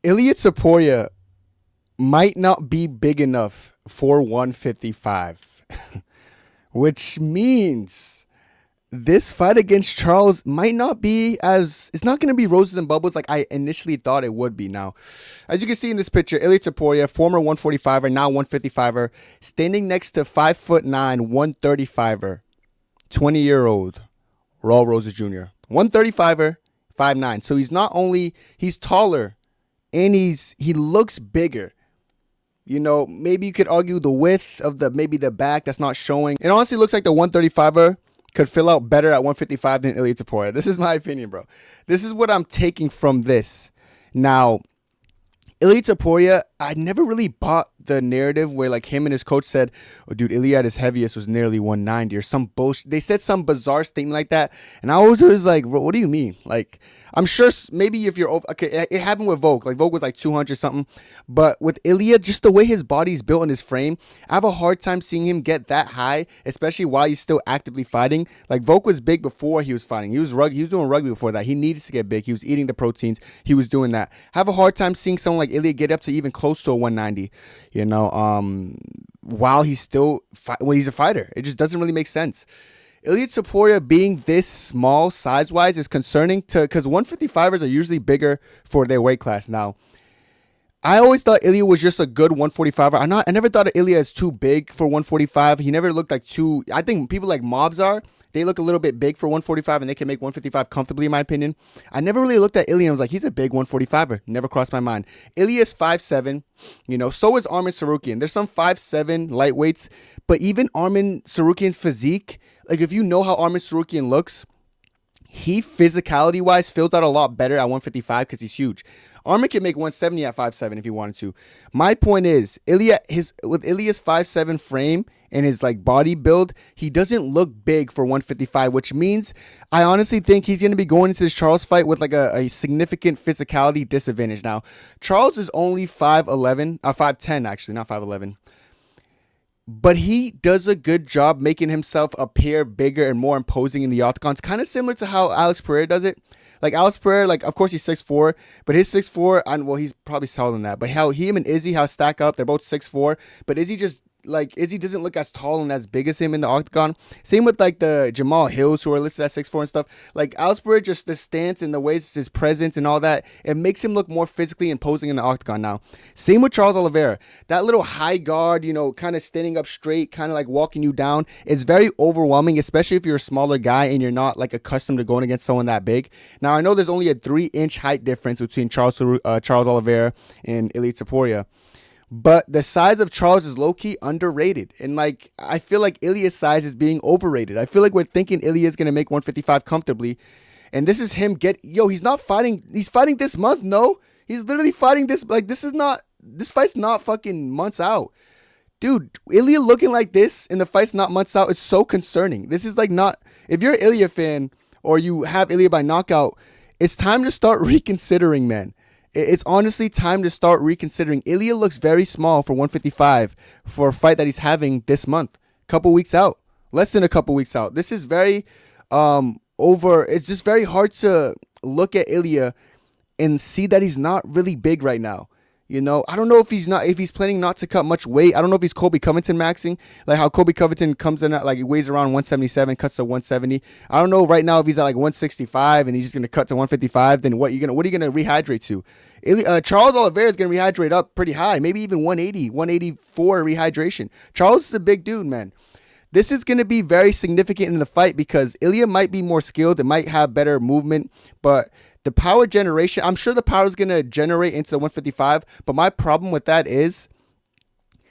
Ilia Topuria might not be big enough for 155, which means this fight against Charles might not be as it's not going to be roses and bubbles like I initially thought it would be. Now, as you can see in this picture, Ilia Topuria, former 145er, now 155er, standing next to 5'9", 135er, 20-year-old Raul Rosas Jr. 135er, 5'9". So he's not only he's taller and he looks bigger. You know, maybe you could argue the width of maybe the back that's not showing. It honestly looks like the 135er could fill out better at 155 than Ilia Topuria. This is my opinion, bro. This is what I'm taking from this. Now, Ilia Topuria, I never really bought the narrative where like him and his coach said, "Oh, dude, Ilia at his heaviest was nearly 190 or some bullshit." They said some bizarre statement like that, and I was always like, "What do you mean?" Like, I'm sure maybe if you're over, okay, it happened with Volk. Like Volk was like 200 something, but with Ilia, just the way his body's built in his frame, I have a hard time seeing him get that high, especially while he's still actively fighting. Like Volk was big before he was fighting. He was doing rugby before that. He needed to get big. He was eating the proteins. He was doing that. I have a hard time seeing someone like Ilia get up to even close to a 190. You know, while he's still he's a fighter. It just doesn't really make sense. Ilia Topuria being this small size-wise is concerning because 155ers are usually bigger for their weight class. Now, I always thought Ilia was just a good 145er. I never thought of Ilia as too big for 145. He never looked like too. I think people like Movzar, they look a little bit big for 145 and they can make 155 comfortably, in my opinion. I never really looked at Ilia and was like, he's a big 145er. Never crossed my mind. Ilia is 5'7", you know, so is Armin Sarukian. There's some 5'7" lightweights, but even Armin Sarukian's physique, like if you know how Armin Sarukian looks, he physicality-wise fills out a lot better at 155 because he's huge. Armin can make 170 at 5'7" if he wanted to. My point is, with Ilia's 5'7" frame and his like body build, he doesn't look big for 155, which means I honestly think he's going to be going into this Charles fight with like a significant physicality disadvantage. Now, Charles is only 5'11", 5'10" actually, not 5'11". But he does a good job making himself appear bigger and more imposing in the octagon. It's kind of similar to how Alex Pereira does it. Like Alex Pereira, like of course he's 6'4", but his 6'4", and well he's probably taller than that. But how him and Izzy how stack up, they're both 6'4", but Izzy doesn't look as tall and as big as him in the octagon. Same with like the Jamal Hills who are listed at 6'4" and stuff. Like Alex Pereira, just the stance and the ways his presence and all that, it makes him look more physically imposing in the octagon now. Same with Charles Oliveira. That little high guard, you know, kind of standing up straight, kind of like walking you down. It's very overwhelming, especially if you're a smaller guy and you're not like accustomed to going against someone that big. Now I know there's only a 3-inch height difference between Charles Oliveira and Ilia Topuria. But the size of Charles is low-key underrated. And, like, I feel like Ilia's size is being overrated. I feel like we're thinking Ilia is going to make 155 comfortably. And this is him he's not fighting. He's fighting this month, no. He's literally fighting this. Like, this fight's not fucking months out. Dude, Ilia looking like this and the fight's not months out, it's so concerning. This is, like, not. If you're an Ilia fan or you have Ilia by knockout, it's time to start reconsidering, man. It's honestly time to start reconsidering. Ilia looks very small for 155 for a fight that he's having this month. Couple weeks out. Less than a couple weeks out. This is very it's just very hard to look at Ilia and see that he's not really big right now. You know, I don't know if he's planning not to cut much weight. I don't know if he's Colby Covington maxing, like how Colby Covington comes in at like he weighs around 177, cuts to 170. I don't know right now if he's at like 165 and he's just gonna cut to 155. Then what are you gonna rehydrate to? Charles Oliveira is gonna rehydrate up pretty high, maybe even 180, 184 rehydration. Charles is a big dude, man. This is going to be very significant in the fight because Ilia might be more skilled. It might have better movement, but the power generation, I'm sure the power is going to generate into the 155, but my problem with that is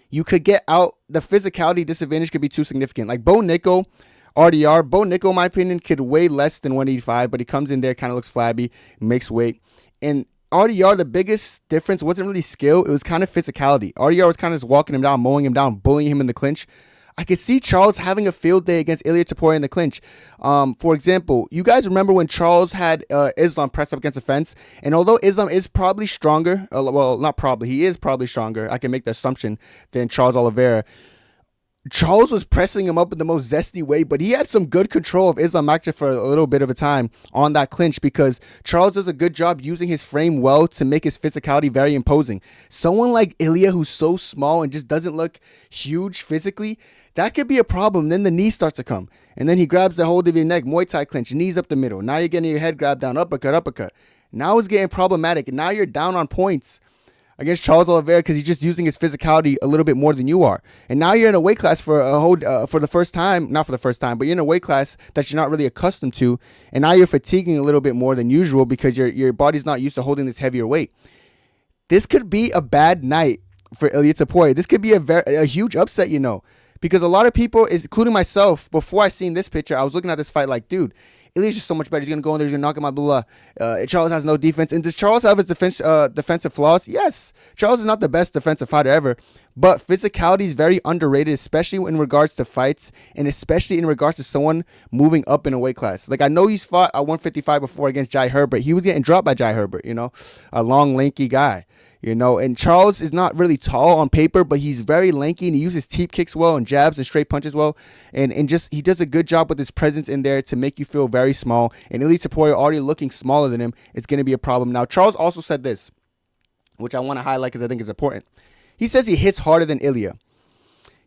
you could get out, the physicality disadvantage could be too significant. Like Bo Nickel, RDR, Bo Nickel, in my opinion, could weigh less than 185, but he comes in there, kind of looks flabby, makes weight. And RDR, the biggest difference wasn't really skill, it was kind of physicality. RDR was kind of just walking him down, mowing him down, bullying him in the clinch. I could see Charles having a field day against Ilia Topuria in the clinch. For example, you guys remember when Charles had Islam press up against the fence? And although Islam is probably stronger, well, not probably, he is probably stronger, I can make the assumption, than Charles Oliveira. Charles was pressing him up in the most zesty way, but he had some good control of Islam Makhachev for a little bit of a time on that clinch because Charles does a good job using his frame well to make his physicality very imposing. Someone like Ilia, who's so small and just doesn't look huge physically, that could be a problem. Then the knee starts to come, and then he grabs the hold of your neck, Muay Thai clinch, knees up the middle. Now you're getting your head grabbed down, uppercut, uppercut. Now it's getting problematic, and now you're down on points against Charles Oliveira because he's just using his physicality a little bit more than you are. And now you're in a weight class for a whole for the first time, not for the first time, but you're in a weight class that you're not really accustomed to, and now you're fatiguing a little bit more than usual because your body's not used to holding this heavier weight. This could be a bad night for Ilia Topuria. This could be a huge upset, because a lot of people, including myself, before I seen this picture, I was looking at this fight like, dude, Ilia's just so much better. He's going to go in there. He's going to knock him out, blah, blah. Charles has no defense. And does Charles have his defensive flaws? Yes. Charles is not the best defensive fighter ever. But physicality is very underrated, especially in regards to fights and especially in regards to someone moving up in a weight class. Like, I know he's fought at 155 before against Jai Herbert. He was getting dropped by Jai Herbert, a long, lanky guy. And Charles is not really tall on paper, but he's very lanky and he uses teep kicks well and jabs and straight punches well. And just he does a good job with his presence in there to make you feel very small. And Ilia Topuria already looking smaller than him, it's going to be a problem. Now, Charles also said this, which I want to highlight because I think it's important. He says he hits harder than Ilia.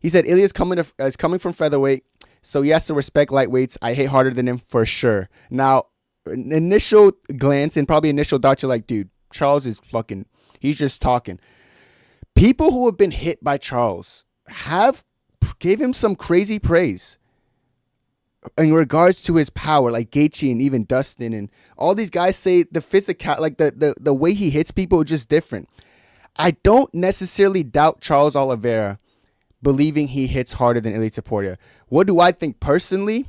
He said Ilia is coming from featherweight, so he has to respect lightweights. I hit harder than him for sure. Now, initial glance and probably initial thought, you're like, dude, Charles is fucking... He's just talking. People who have been hit by Charles gave him some crazy praise in regards to his power, like Gaethje and even Dustin and all these guys say the physical, like the way he hits people is just different. I don't necessarily doubt Charles Oliveira believing he hits harder than Ilia Topuria. What do I think personally?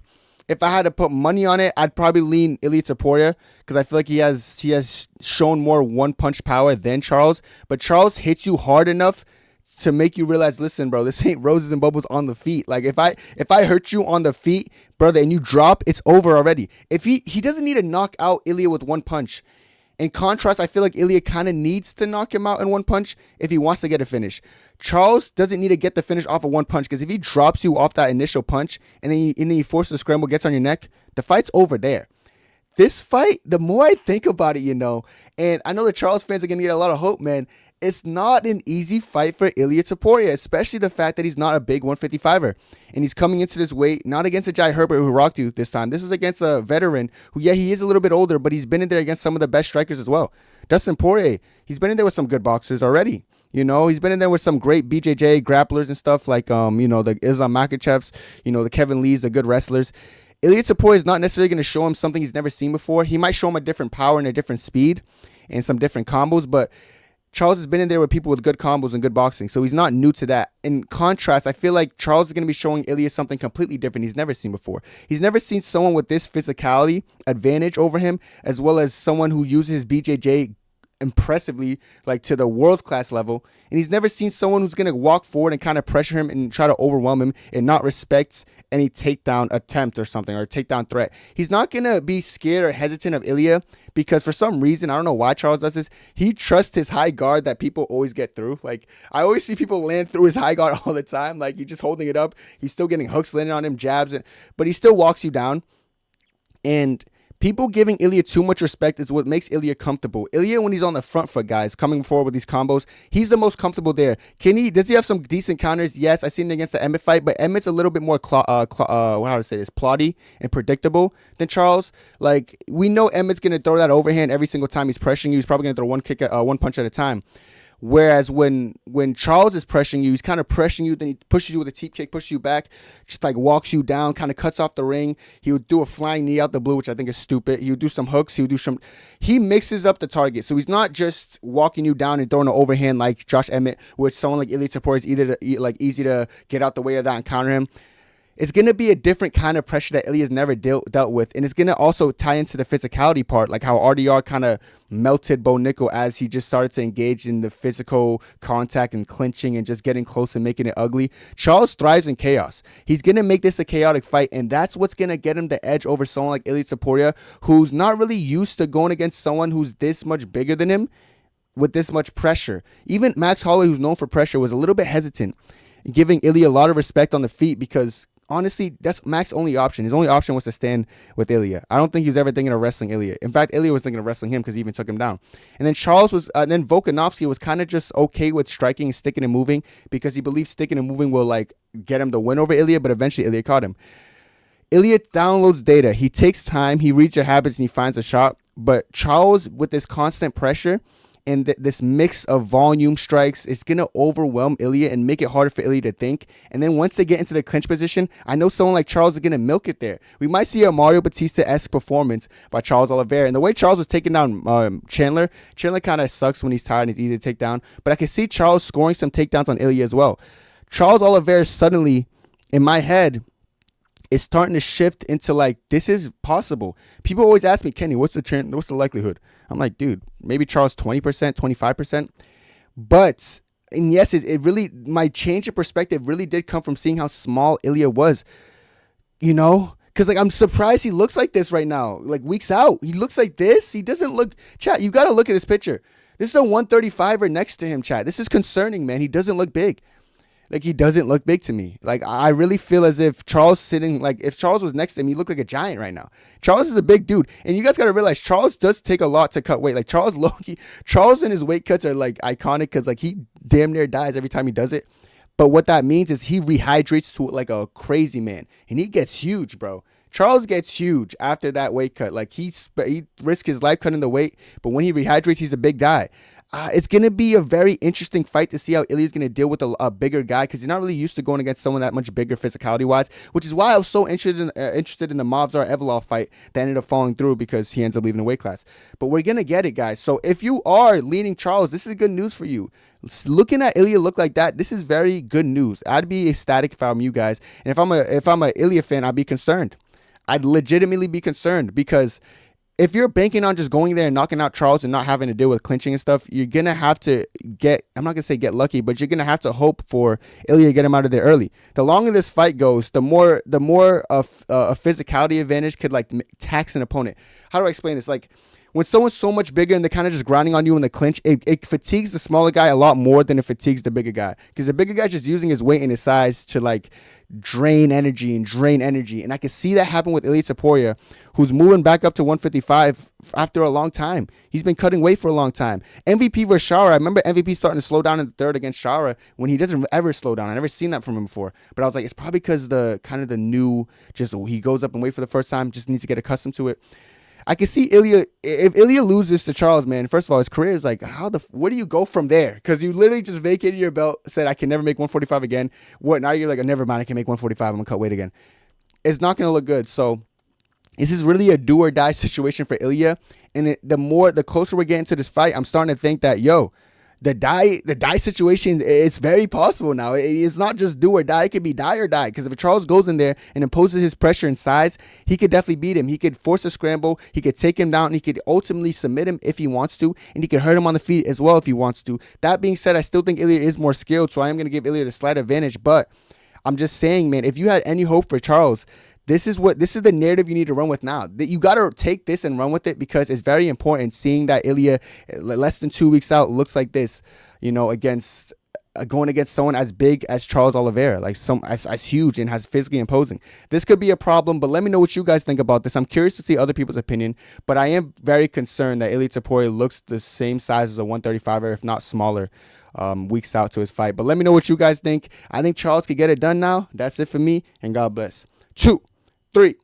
If I had to put money on it, I'd probably lean Ilia Topuria because I feel like he has shown more one-punch power than Charles. But Charles hits you hard enough to make you realize, listen, bro, this ain't roses and bubbles on the feet. Like, if I hurt you on the feet, brother, and you drop, it's over already. If he doesn't need to knock out Ilia with one punch. In contrast, I feel like Ilia kind of needs to knock him out in one punch if he wants to get a finish. Charles doesn't need to get the finish off of one punch because if he drops you off that initial punch and then he forces the scramble, gets on your neck, the fight's over there. This fight, the more I think about it, and I know the Charles fans are going to get a lot of hope, man. It's not an easy fight for Ilia Topuria, especially the fact that he's not a big 155er. And he's coming into this weight, not against a Jai Herbert who rocked you this time. This is against a veteran who, yeah, he is a little bit older, but he's been in there against some of the best strikers as well. Dustin Poirier, he's been in there with some good boxers already. He's been in there with some great BJJ grapplers and stuff like, the Islam Makhachevs, the Kevin Lees, the good wrestlers. Ilia Topuria is not necessarily going to show him something he's never seen before. He might show him a different power and a different speed and some different combos, but Charles has been in there with people with good combos and good boxing, so he's not new to that. In contrast, I feel like Charles is going to be showing Ilia something completely different he's never seen before. He's never seen someone with this physicality advantage over him, as well as someone who uses his BJJ impressively, like to the world-class level. And he's never seen someone who's going to walk forward and kind of pressure him and try to overwhelm him and not respect any takedown attempt or something, or takedown threat. He's not going to be scared or hesitant of Ilia because for some reason, I don't know why Charles does this, he trusts his high guard that people always get through. Like, I always see people land through his high guard all the time. Like, he's just holding it up. He's still getting hooks landing on him, jabs, but he still walks you down. And people giving Ilia too much respect is what makes Ilia comfortable. Ilia, when he's on the front foot, guys, coming forward with these combos, he's the most comfortable there. Does he have some decent counters? Yes, I seen it against the Emmett fight, but Emmett's a little bit more plotty and predictable than Charles. Like, we know Emmett's gonna throw that overhand every single time he's pressuring you. He's probably gonna throw one punch at a time. Whereas when Charles is pressuring you, he's kind of pressuring you, then he pushes you with a teep kick, pushes you back, just like walks you down, kind of cuts off the ring. He would do a flying knee out the blue, which I think is stupid. He would do some hooks. He mixes up the target. So he's not just walking you down and throwing an overhand like Josh Emmett, which someone like Ilia Topuria is easy to get out the way of that and counter him. It's going to be a different kind of pressure that Ilia's never dealt with. And it's going to also tie into the physicality part, like how RDR kind of melted Bo Nickel as he just started to engage in the physical contact and clinching and just getting close and making it ugly. Charles thrives in chaos. He's going to make this a chaotic fight, and that's what's going to get him the edge over someone like Ilia Topuria, who's not really used to going against someone who's this much bigger than him with this much pressure. Even Max Holloway, who's known for pressure, was a little bit hesitant. giving Ilia a lot of respect on the feet because honestly, that's Mac's only option. His only option was to stand with Ilia. I don't think he was ever thinking of wrestling Ilia. In fact, Ilia was thinking of wrestling him because he even took him down. And then then Volkanovski was kind of just okay with striking, sticking and moving because he believed sticking and moving will like get him the win over Ilia, but eventually Ilia caught him. Ilia downloads data. He takes time. He reads your habits and he finds a shot. But Charles, with this constant pressure and this mix of volume strikes, it's going to overwhelm Ilia and make it harder for Ilia to think. And then once they get into the clinch position, I know someone like Charles is going to milk it there. We might see a Mario Batista-esque performance by Charles Oliveira. And the way Charles was taking down Chandler kind of sucks when he's tired and he's easy to take down. But I can see Charles scoring some takedowns on Ilia as well. Charles Oliveira suddenly, in my head, is starting to shift into like, this is possible. People always ask me, Kenny, what's the likelihood? I'm like, dude, maybe Charles 20%, 25%. But, and yes, it really, my change of perspective really did come from seeing how small Ilia was, you know? Because, like, I'm surprised he looks like this right now. Like, weeks out, he looks like this. He doesn't look, chat, you got to look at this picture. This is a 135er next to him, chat. This is concerning, man. He doesn't look big. Like, he doesn't look big to me. Like, I really feel as if if Charles was next to him, he looked like a giant right now. Charles is a big dude. And you guys got to realize, Charles does take a lot to cut weight. Like, Charles and his weight cuts are, like, iconic because, like, he damn near dies every time he does it. But what that means is he rehydrates to, like, a crazy man. And he gets huge, bro. Charles gets huge after that weight cut. Like, he risks his life cutting the weight. But when he rehydrates, he's a big guy. It's going to be a very interesting fight to see how Ilia's going to deal with a bigger guy because he's not really used to going against someone that much bigger physicality-wise, which is why I was so interested in the Movsar Evloev fight that ended up falling through because he ends up leaving the weight class. But we're going to get it, guys. So if you are leaning Charles, this is good news for you. Looking at Ilia look like that, this is very good news. I'd be ecstatic if I'm you guys. And if I'm a Ilia fan, I'd be concerned. I'd legitimately be concerned because if you're banking on just going there and knocking out Charles and not having to deal with clinching and stuff, you're going to have to I'm not going to say get lucky, but you're going to have to hope for Ilia to get him out of there early. The longer this fight goes, the more of a physicality advantage could like tax an opponent. How do I explain this? Like, when someone's so much bigger and they're kind of just grinding on you in the clinch, it fatigues the smaller guy a lot more than it fatigues the bigger guy. Because the bigger guy's just using his weight and his size to like drain energy. And I can see that happen with Ilia Topuria, who's moving back up to 155 after a long time. He's been cutting weight for a long time. MVP versus Shara. I remember MVP starting to slow down in the third against Shara when he doesn't ever slow down. I never seen that from him before. But I was like, it's probably because the new, just he goes up and weight for the first time, just needs to get accustomed to it. I can see Ilia, if Ilia loses to Charles, man, first of all, his career is like, where do you go from there? Because you literally just vacated your belt, said, I can never make 145 again. What, now you're like, oh, never mind, I can make 145, I'm going to cut weight again. It's not going to look good. So this is really a do or die situation for Ilia. And the closer we're getting to this fight, I'm starting to think that, the die situation, it's very possible now. It's not just do or die. It could be die or die. Because if Charles goes in there and imposes his pressure and size, he could definitely beat him. He could force a scramble. He could take him down. And he could ultimately submit him if he wants to. And he could hurt him on the feet as well if he wants to. That being said, I still think Ilia is more skilled. So I am going to give Ilia the slight advantage. But I'm just saying, man, if you had any hope for Charles, this is the narrative you need to run with now. That you got to take this and run with it because it's very important seeing that Ilia, less than 2 weeks out, looks like this, against going against someone as big as Charles Oliveira, like as huge and as physically imposing. This could be a problem, but let me know what you guys think about this. I'm curious to see other people's opinion, but I am very concerned that Ilia Topuria looks the same size as a 135er, if not smaller, weeks out to his fight. But let me know what you guys think. I think Charles could get it done now. That's it for me, and God bless. 2, 3.